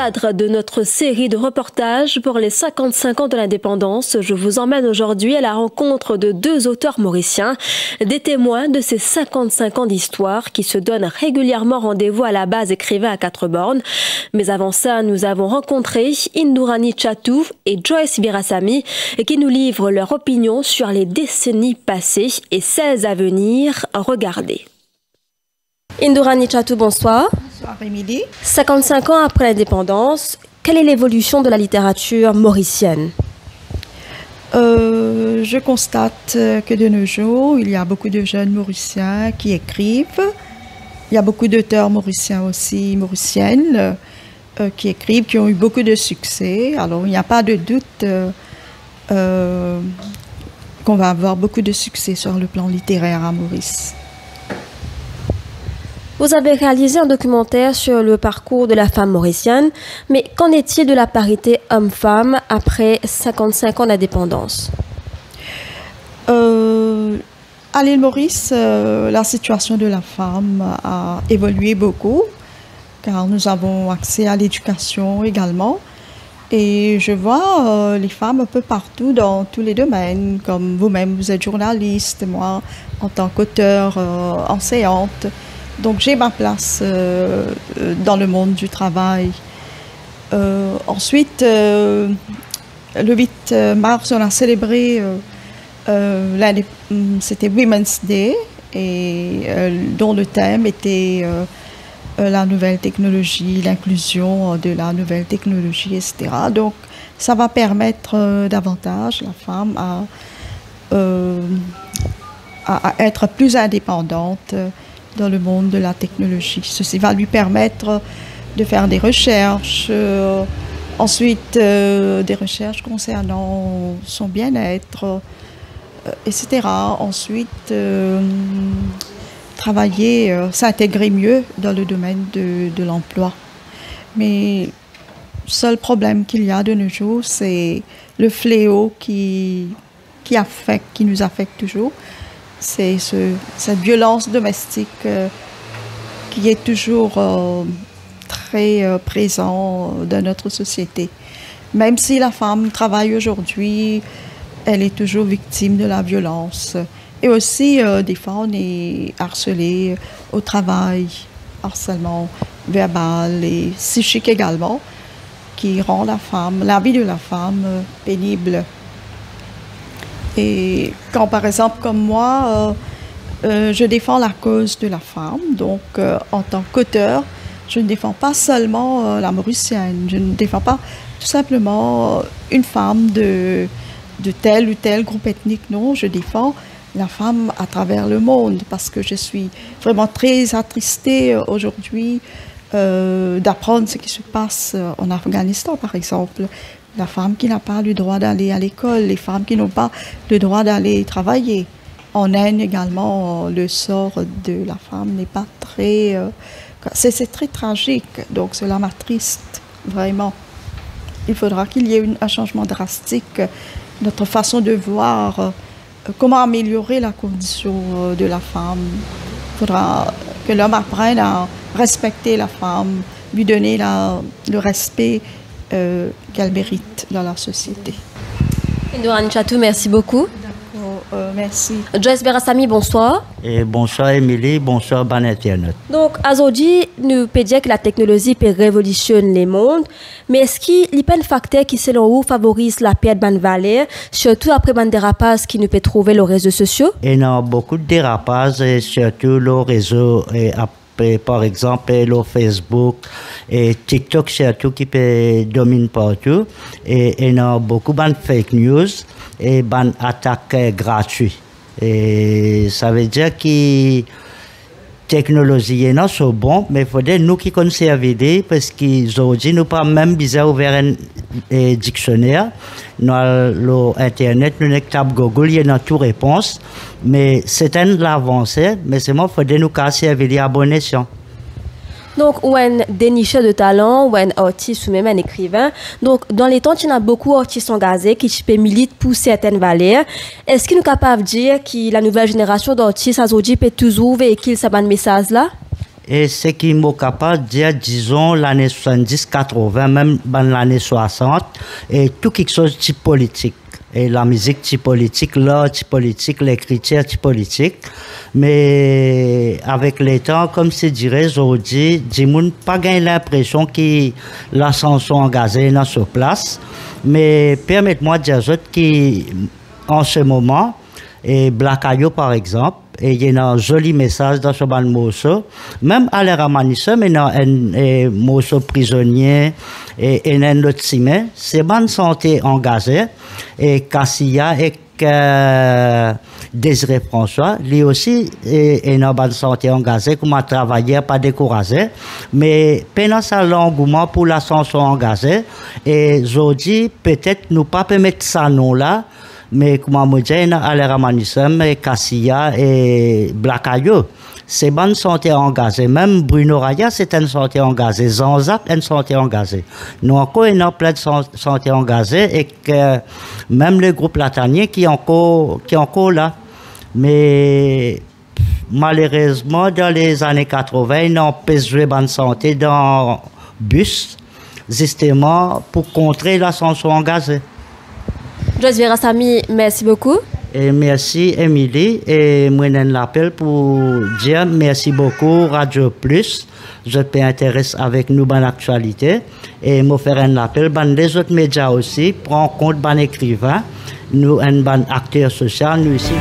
cadre de notre série de reportages pour les 55 ans de l'indépendance, je vous emmène aujourd'hui à la rencontre de deux auteurs mauriciens, des témoins de ces 55 ans d'histoire qui se donnent régulièrement rendez-vous à la base écrivain à 4 bornes. Mais avant ça, nous avons rencontré Indourani Chatou et Joyce Birassamy qui nous livrent leur opinion sur les décennies passées et celles à venir. Regardez. Indourani Chatou, bonsoir. Bonsoir Émilie. 55 ans après l'indépendance, quelle est l'évolution de la littérature mauricienne? Je constate que de nos jours, il y a beaucoup de jeunes Mauriciens qui écrivent. Il y a beaucoup d'auteurs mauriciens aussi, mauriciennes, qui écrivent, qui ont eu beaucoup de succès. Alors, il n'y a pas de doute qu'on va avoir beaucoup de succès sur le plan littéraire à Maurice. Vous avez réalisé un documentaire sur le parcours de la femme mauricienne, mais qu'en est-il de la parité homme-femme après 55 ans d'indépendance? À l'île Maurice, la situation de la femme a évolué beaucoup, car nous avons accès à l'éducation également. Et je vois les femmes un peu partout dans tous les domaines, comme vous-même, vous êtes journaliste, moi, en tant qu'auteur, enseignante. Donc j'ai ma place dans le monde du travail. Ensuite, le 8 mars, on a célébré, c'était Women's Day, et dont le thème était la nouvelle technologie, l'inclusion de la nouvelle technologie, etc. Donc ça va permettre davantage la femme à être plus indépendante dans le monde de la technologie. Ceci va lui permettre de faire des recherches, ensuite des recherches concernant son bien-être, etc. Ensuite, travailler, s'intégrer mieux dans le domaine de l'emploi. Mais le seul problème qu'il y a de nos jours, c'est le fléau qui nous affecte toujours. C'est cette violence domestique qui est toujours très présente dans notre société. Même si la femme travaille aujourd'hui, elle est toujours victime de la violence. Et aussi, des fois, on est harcelé au travail, harcèlement verbal et psychique également, qui rend la vie de la femme pénible. Et quand, par exemple, comme moi, je défends la cause de la femme, donc en tant qu'auteur, je ne défends pas seulement la mauricienne, je ne défends pas tout simplement une femme de tel ou tel groupe ethnique, non, je défends la femme à travers le monde, parce que je suis vraiment très attristée aujourd'hui d'apprendre ce qui se passe en Afghanistan, par exemple. La femme qui n'a pas le droit d'aller à l'école, les femmes qui n'ont pas le droit d'aller travailler. En Inde également, le sort de la femme n'est pas très... c'est très tragique, donc cela m'attriste, vraiment. Il faudra qu'il y ait un changement drastique, notre façon de voir comment améliorer la condition de la femme. Il faudra que l'homme apprenne à respecter la femme, lui donner le respect qu'elle mérite dans la société. Indourani Chatou, merci beaucoup. D'accord, merci. Joyce Birassamy, bonsoir. Et bonsoir Émilie, bonsoir ban Internet. Donc, aujourd'hui, nous pouvons dire que la technologie peut révolutionner le monde, mais est-ce qu'il y a un facteur qui, selon vous, favorise la perte de valeur, surtout après le dérapage qui nous peut trouver les réseaux sociaux? Il y a beaucoup de dérapages, et surtout les réseaux, et par exemple le Facebook et TikTok surtout qui domine partout, et il y a beaucoup de fake news et de attaques gratuites. Et ça veut dire que technologie non sont bon, mais il faudrait nous qui conserver parce qu'aujourd'hui nous pas même besoin ouvrir un dictionnaire. Dans l'internet nous tape Google, il y a tout réponse, mais c'est une avancée, mais c'est moi faudrait nous casser les abonnés. Donc, ou un dénicheur de talent, ou un artiste, ou même un écrivain. Donc, dans les temps, il y a beaucoup d'artistes engagés qui militent pour certaines valeurs. Est-ce qu'il nous est capable de dire que la nouvelle génération d'artistes aujourd'hui peut toujours véhiculer ce message-là? Et ce qui m'est capable de dire, disons, l'année 70, 80, même dans l'année 60, et tout quelque chose de politique. Et la musique, c'est politique, l'art, c'est politique, l'écriture, c'est politique. Mais avec le temps, comme je dirais aujourd'hui, du monde pas gagné l'impression que la chanson engagée est dans sa place. Mais permettez-moi de dire qu'en ce moment, et Black Ayo par exemple, et il y a un joli message dans ce ban morceau. Même à l'ère Amanissa, mais dans un morceau prisonnier et un autre ciment, c'est bonne santé engagée. Et Cassia et Désiré François, lui aussi est dans bonne santé engagée, comme a travaillé, pas découragé. Mais pendant ça, l'engouement pour la chanson engagée, et je dis, peut-être nous pas permettre ça non là. Mais comme je dis, à l'ère Amanissem, Cassia et Black Ayo, c'est bonne santé engagée. Même Bruno Raya, c'est une santé engagée. Zanzak, une santé engagée. Nous encore, il y a plein de santé engagée et que même le groupe latanien qui est encore là. Mais malheureusement, dans les années 80, ils n'ont pas joué bonne santé dans bus, justement pour contrer la chanson engagée. Joyce Verasamy, merci beaucoup. Et merci Émilie et moi je l'appelle pour dire merci beaucoup Radio Plus. Je peux intéresser avec nous dans l'actualité et me faire un appel dans les autres médias aussi, prendre en compte les écrivains, nous un bon acteur social nous ici.